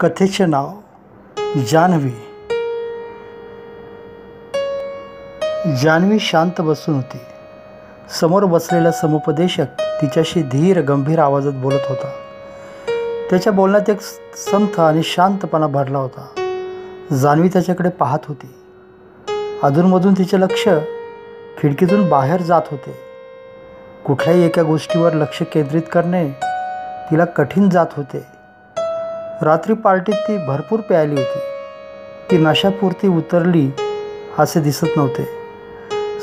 कथेचे नाव जान्हवी. जान्हवी शांत बसून होती. समोर बसलेला समुपदेशक तिच्याशी धीर गंभीर आवाजात बोलत होता. त्याच्या बोलण्यात एक संथ आणि शांतपणा भरला होता. जान्हवी त्याच्याकडे पाहत होती. अधूनमधून तिचे लक्ष खिडकीतून बाहेर जात होते. कुठल्याही एका गोष्टीवर लक्ष केंद्रित करणे तिला कठीण जात होते. रात्री पार्टीत ती भरपूर प्यायली होती. ती नशापुरती उतरली असे दिसत नव्हते.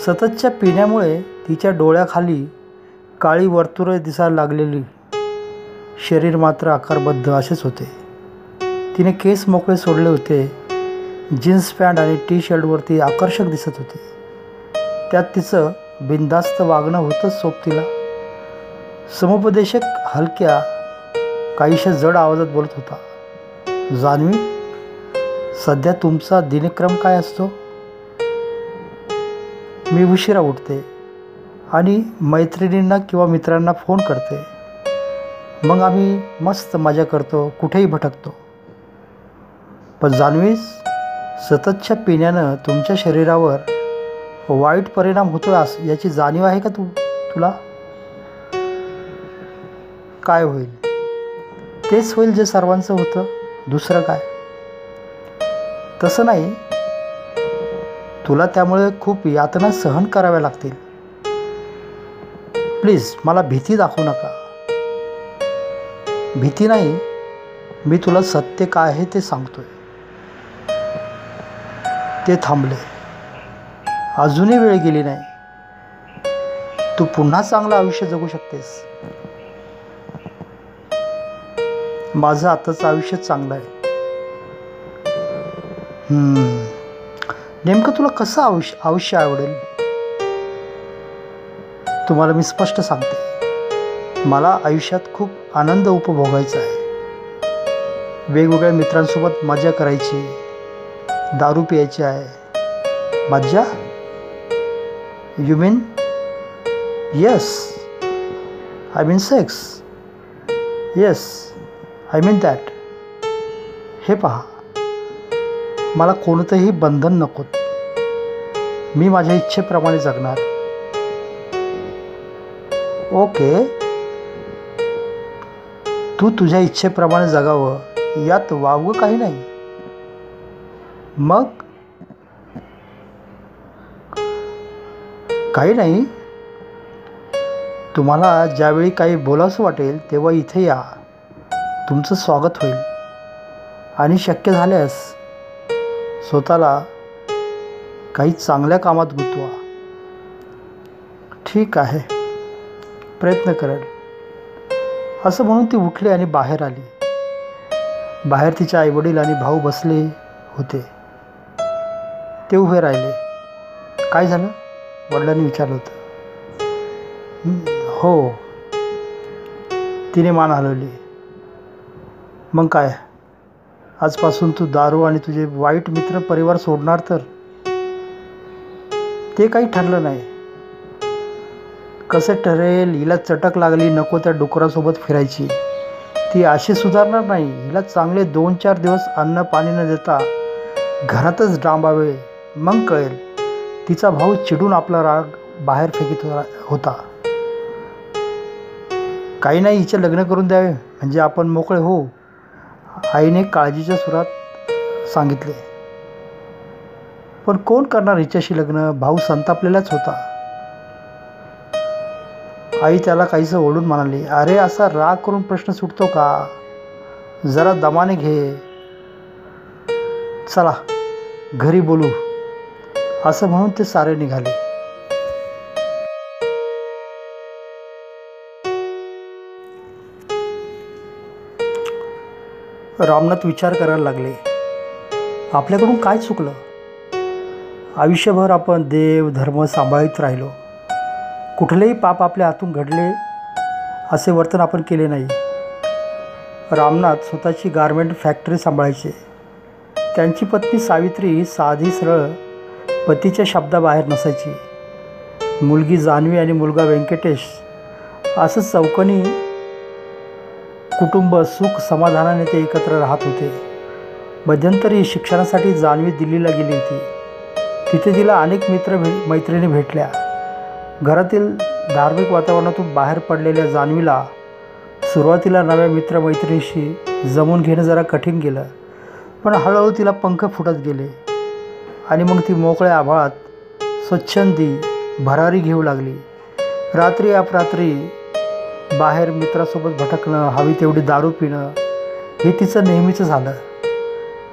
सततच्या पिण्यामुळे तिच्या डोळ्याखाली काळी वर्तुळे दिसायला लागलेली. शरीर मात्र आकारबद्ध असेच होते. तिने केस मोकळे सोडले होते. जीन्स पॅन्ट आणि टी शर्टवरती आकर्षक दिसत होती. त्यात तिचं बिनधास्त वागणं होतंच सोबतीला. समुपदेशक हलक्या काहीशा जड आवाजात बोलत होता. जान्हवी, सध्या तुमचा दिनक्रम काय असतो? मी उशिरा उठते आणि मैत्रिणींना किंवा मित्रांना फोन करते. मग आम्ही मस्त मजा करतो, कुठेही भटकतो. पण जान्हवी, सततच्या पिण्यानं तुमच्या शरीरावर वाईट परिणाम होतो याची जाणीव आहे का तुला? काय होईल? तेच होईल जे सर्वांचं होतं, दुसरं काय. तसं नाही, तुला त्यामुळे खूप यातना सहन कराव्या लागतील. प्लीज मला भीती दाखवू नका. भीती नाही, मी तुला सत्य काय आहे ते सांगतोय. ते थांबले. अजूनही वेळ गेली नाही. तू पुन्हा चांगलं आयुष्य जगू शकतेस. माझं आताचं आयुष्य चांगलं आहे. नेमकं तुला कसं आयुष्य आवडेल? तुम्हाला मी स्पष्ट सांगते, मला आयुष्यात खूप आनंद उपभोगायचा आहे. वेगवेगळ्या मित्रांसोबत मजा करायची, दारू प्यायची आहे. मज्जा? You mean? Yes, I mean sex. Yes, I mean that. हे पहा, मला कोणतंही बंधन नकोत. मी माझ्या इच्छेप्रमाणे जगणार. ओके, तू तुझ्या इच्छेप्रमाणे जगावं, यात वावगं काही नाही. मग काही नाही. तुम्हाला ज्यावेळी काही बोलावंसं वाटेल तेव्हा इथे या. तुमचं स्वागत होईल. आणि शक्य झाल्यास स्वतःला काही चांगल्या कामात गुंतवा. ठीक आहे, प्रयत्न करेल. असं म्हणून ती उठली आणि बाहेर आली. बाहेर तिचे आईवडील आणि भाऊ बसले होते. ते उभे राहिले. काय झालं? वडिलांनी विचारलं होतं. हो, तिने मान हलवली. मग काय, आजपासून तू दारू आणि तुझे वाईट मित्र परिवार सोडणार? तर ते काही ठरलं नाही. कसं ठरेल? हिला चटक लागली नको त्या डुकरासोबत फिरायची. ती अशी सुधारणार नाही. हिला चांगले 2-4 दिवस अन्न पाणी न देता घरातच डांबावे, मग कळेल. तिचा भाऊ चिडून आपला राग बाहेर फेकीत होता. काही नाही, हिचे लग्न करून द्यावे म्हणजे आपण मोकळे होऊ, आईने काळजीच्या सुरात सांगितले. पण कोण करणार हिच्याशी लग्न? भाऊ संतापलेलाच होता. आई त्याला काहीसं ओढून म्हणाली, अरे असा राग करून प्रश्न सुटतो का? जरा दमाने घे. चला घरी बोलू. असं म्हणून ते सारे निघाले. रामनाथ विचार करायला लागले, आपल्याकडून काय चुकलं? आयुष्यभर आपण देव धर्म सांभाळत राहिलो. कुठलेही पाप आपल्या हातून घडले असे वर्तन आपण केले नाही. रामनाथ स्वतःची गारमेंट फॅक्टरी सांभाळायचे. त्यांची पत्नी सावित्री साधी सरळ, पतीच्या शब्दाबाहेर नसायची. मुलगी जान्हवी आणि मुलगा व्यंकटेश असं चौकोनी कुटुंब सुख समाधानाने ते एकत्र राहत होते. मध्यंतरी शिक्षणासाठी जान्हवी दिल्लीला गेली होती. तिथे तिला अनेक मैत्रिणी भेटल्या. घरातील धार्मिक वातावरणातून बाहेर पडलेल्या जान्हवीला सुरुवातीला नव्या मित्रमैत्रिणीशी जमून घेणं जरा कठीण गेलं, पण हळूहळू तिला पंख फुटत गेले आणि मग ती मोकळ्या आभाळात स्वच्छंदी भरारी घेऊ लागली. रात्री अपरात्री बाहेर मित्रासोबत भटकणं, हवी तेवढी दारू पिणं हे तिचं नेहमीचं झालं.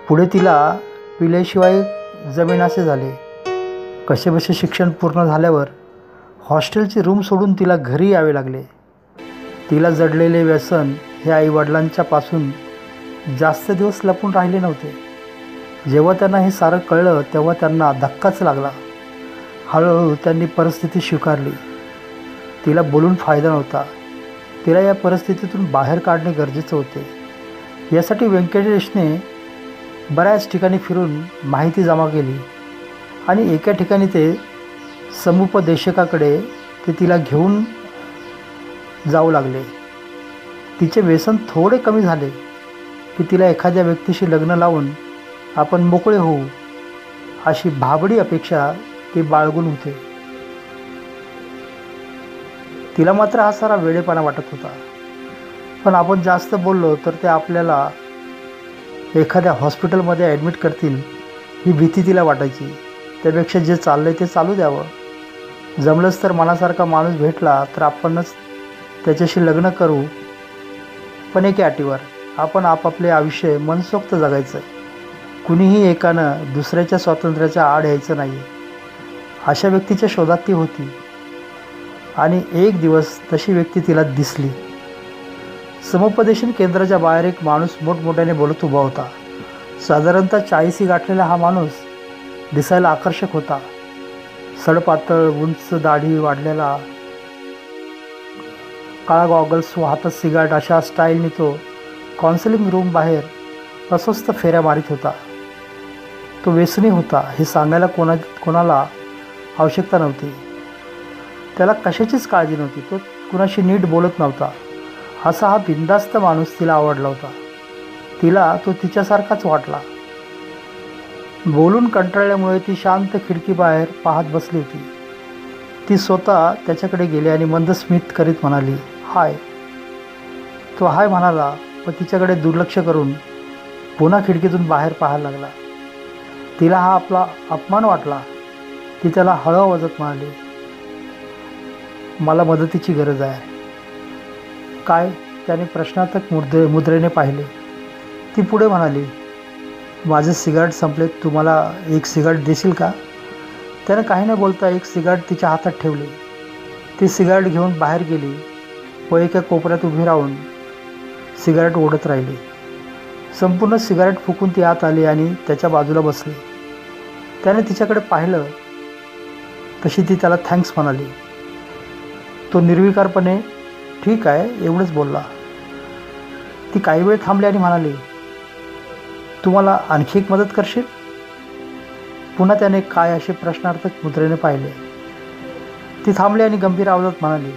पुढे तिला पिल्याशिवाय जमेनासे झाले. कसेबसे शिक्षण पूर्ण झाल्यावर हॉस्टेलची रूम सोडून तिला घरी यावे लागले. तिला जडलेले व्यसन हे आईवडिलांच्यापासून जास्त दिवस लपून राहिले नव्हते. जेव्हा त्यांना हे सारं कळलं तेव्हा त्यांना धक्काच लागला. हळूहळू त्यांनी परिस्थिती स्वीकारली. तिला बोलून फायदा नव्हता. तिला या परिस्थितीतून बाहेर काढणे गरजेचं होते. यासाठी व्यंकटेशने बऱ्याच ठिकाणी फिरून माहिती जमा केली आणि एका ठिकाणी ते समुपदेशकाकडे ते तिला घेऊन जाऊ लागले. तिचे व्यसन थोडे कमी झाले की तिला एखाद्या व्यक्तीशी लग्न लावून आपण मोकळे होऊ अशी भाबडी अपेक्षा ते बाळगून होते. तिला मात्र हा सारा वेडेपणा वाटत होता. पण आपण जास्त बोललो तर ते आपल्याला एखाद्या हॉस्पिटलमध्ये ॲडमिट करतील ही भीती तिला वाटायची. त्यापेक्षा जे चाललं आहे ते चालू द्यावं. जमलंच तर मनासारखा माणूस भेटला तर आपणच त्याच्याशी लग्न करू, पण एका अटीवर, आपण आपापले आयुष्य मनसोक्त जगायचं. कुणीही एकानं दुसऱ्याच्या स्वातंत्र्याच्या आड यायचं नाही. अशा व्यक्तीच्या शोधात ती होती आणि एक दिवस तशी व्यक्ती तिला दिसली. समुपदेशन केंद्राच्या बाहेर एक माणूस मोठमोठ्याने बोलत उभा होता. साधारणतः 40 गाठलेला हा माणूस दिसायला आकर्षक होता. सडपातळ, उंच दाढी वाढलेला, काळा गॉगल्स व हातात सिगारेट अशा स्टाईलने तो काउन्सिलिंग रूम बाहेर अस्वस्थ फेऱ्या मारित होता. तो व्यसनी होता हे सांगायला कोणाला आवश्यकता नव्हती. त्याला कशाचीच काळजी नव्हती. तो कुणाशी नीट बोलत नव्हता. असा हा बिनधास्त माणूस तिला आवडला होता. तिला तो तिच्यासारखाच वाटला. बोलून कंटाळल्यामुळे ती शांत खिडकीबाहेर पाहत बसली होती. ती स्वतः त्याच्याकडे गेली आणि मंद स्मित करीत म्हणाली, हाय. तो हाय म्हणाला, पण तिच्याकडे दुर्लक्ष करून पुन्हा खिडकीतून बाहेर पाहायला लागला. तिला हा आपला अपमान वाटला. ती त्याला हळू आवाजात म्हणाली, मला मदतीची गरज आहे. काय? त्याने प्रश्नार्थक मुद्रेने पाहिले. ती पुढे म्हणाली, माझे सिगारेट संपले, तुम्हाला एक सिगारेट देशील का? त्यानं काही न बोलता एक सिगारेट तिच्या हातात ठेवली. ती सिगारेट घेऊन बाहेर गेली व एका कोपऱ्यात उभी राहून सिगारेट ओढत राहिली. संपूर्ण सिगारेट फुकून ती आत आली आणि त्याच्या बाजूला बसली. त्याने तिच्याकडे पाहिलं तशी ती त्याला थँक्स म्हणाली. तो निर्विकारपणे ठीक आहे एवढंच बोलला. ती काही वेळ थांबली आणि म्हणाली, तू मला आणखी एक मदत करशील? पुन्हा त्याने काय असे प्रश्नार्थक मुद्रेने पाहिले. ती थांबली आणि गंभीर आवाजात म्हणाली,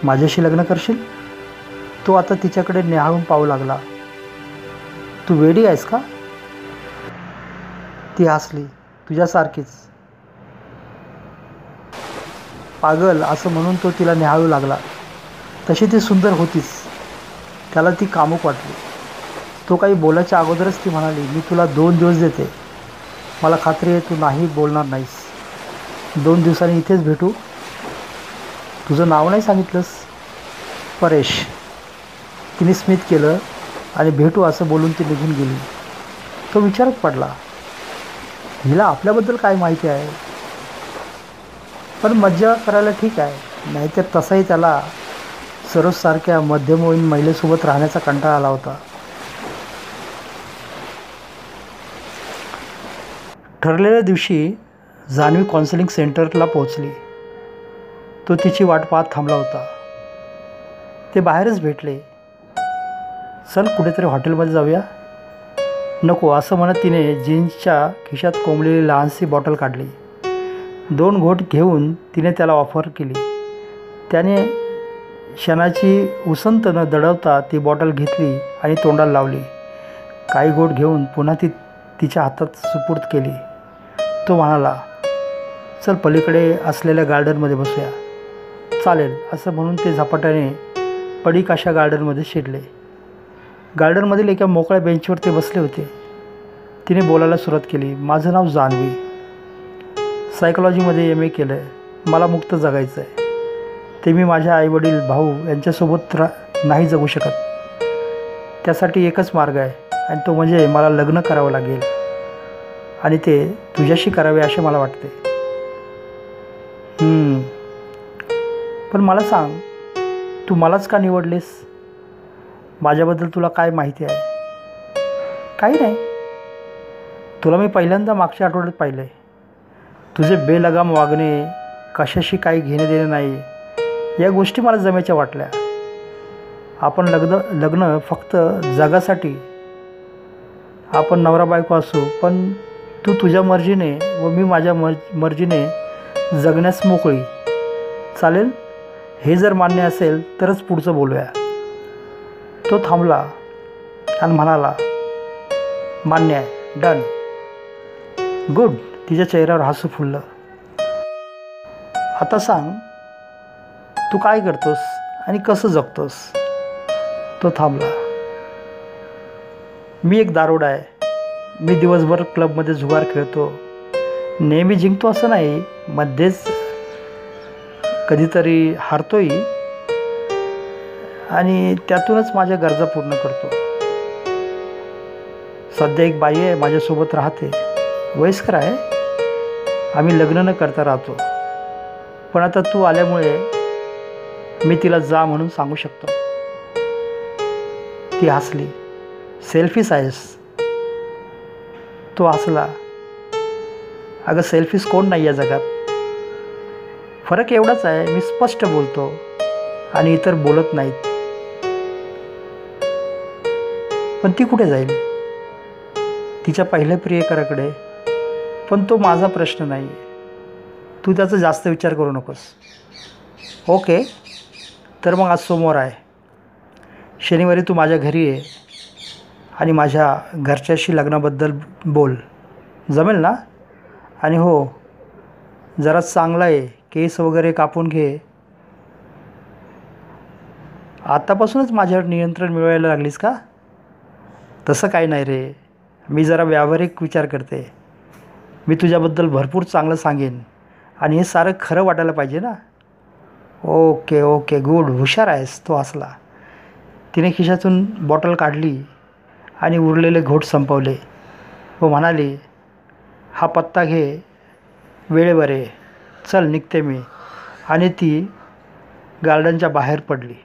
माझ्याशी लग्न करशील? तो आता तिच्याकडे निहाळून पाहू लागला. तू वेडी आहेस का? ती हसली. तुझ्यासारखीच पागल असं म्हणून तो तिला निहाळू लागला. तशी ती सुंदर होतीच. त्याला ती कामुक वाटली. तो काही बोलायच्या अगोदरच ती म्हणाली, मी तुला 2 दिवस देते. मला खात्री आहे तू नाही बोलणार नाहीस. 2 दिवसांनी इथेच भेटू. तुझं नाव नाही सांगितलंस? परेश. तिने स्मित केलं आणि भेटू असं बोलून ती निघून गेली. तो विचारात पडला, हिला आपल्याबद्दल काय माहिती आहे? पण मज्जा करायला ठीक आहे, नाहीतर तसाही त्याला सरोजसारख्या मध्यमवयीन महिलेसोबत राहण्याचा कंटाळा आला होता. ठरलेल्या दिवशी जान्हवी काउन्सिलिंग सेंटरला पोहोचली. तो तिची वाट पाहत थांबला होता. ते बाहेरच भेटले. चल कुठेतरी हॉटेलमध्ये जाऊया. नको असं म्हणत तिने जीन्सच्या खिशात कोंबलेली लहानशी बॉटल काढली. 2 घोट घेऊन तिने त्याला ऑफर केली. त्याने क्षणाची उसंत न दडवता ती बॉटल घेतली आणि तोंडाला लावली. काही घोट घेऊन पुन्हा ती तिच्या हातात सुपूर्द केली. तो म्हणाला, चल पलीकडे असलेल्या गार्डनमध्ये बसूया. चालेल असं म्हणून ते झपाट्याने पडीक अशा गार्डनमध्ये शिरले. गार्डनमधील एका मोकळ्या बेंचवर ते बसले होते. तिने बोलायला सुरुवात केली. माझं नाव जान्हवी. सायकॉलॉजीमध्ये MA केलं आहे. मला मुक्त जगायचं आहे. ते मी माझ्या आईवडील भाऊ यांच्यासोबत नाही जगू शकत. त्यासाठी एकच मार्ग आहे आणि तो म्हणजे मला लग्न करावं लागेल आणि ते तुझ्याशी करावे असे मला वाटते. पण मला सांग, तू मलाच का निवडलेस? माझ्याबद्दल तुला काय माहिती आहे? काही नाही. तुला मी पहिल्यांदा मागच्या आठवड्यात पाहिलं आहे. तुझे बेलगाम वागणे, कशाशी काही घेणे देणे नाही, या गोष्टी मला जमेच्या वाटल्या. आपण लग्न फक्त जगासाठी, आपण नवरा बायको असू, पण तू तुझ्या मर्जीने व मी माझ्या मर्जीने जगण्यास मोकळी. चालेल? हे जर मान्य असेल तरच पुढचं बोलूया. तो थांबला आणि म्हणाला, मान्य आहे, डन. गुड. तिच्या चेहऱ्यावर हसू फुललं. आता सांग, तू काय करतोस आणि कसं जगतोस? तो थांबला. मी एक दारोडा आहे. मी दिवसभर क्लबमध्ये जुगार खेळतो. नेहमी जिंकतो असं नाही, मध्येच कधीतरी हारतोय आणि त्यातूनच माझ्या गरजा पूर्ण करतो. सध्या एक बाई आहे, माझ्यासोबत राहते. वयस्कर आहे. आम्ही लग्न न करता राहतो. पण आता तू आल्यामुळे मी तिला जा म्हणून सांगू शकतो. ती हसली. सेल्फिश आहेस? तो हसला. अगं सेल्फिश कोण नाही या जगात. फरक एवढाच आहे, मी स्पष्ट बोलतो आणि इतर बोलत नाहीत. पण ती कुठे जाईल? तिच्या पहिल्या प्रियकराकडे. पण तो माझा प्रश्न नाही. तू त्याचा जास्त विचार करू नकोस. ओके, तर मग आज सोमवार आहे. शनिवारी तू माझ्या घरी ये आणि माझ्या घरच्याशी लग्नाबद्दल बोल. जमेल ना? आणि हो, जरा चांगला आहे, केस वगैरे कापून घे. आतापासूनच माझ्यावर नियंत्रण मिळवायला लागलीस का? तसं काही नाही रे. मी जरा व्यावहारिक विचार करते. मी तुझ्याबद्दल भरपूर चांगलं सांगेन आणि हे सारं खरं वाटायला पाहिजे ना. Okay okay, good. हुशार आहेस. तो हसला. तिने खिशातून बॉटल काढली आणि उरलेले घोट संपवले व म्हणाली, हा पत्ता घे, वेळेवर ये. चल निघते मी. आणि ती गार्डनच्या बाहेर पडली.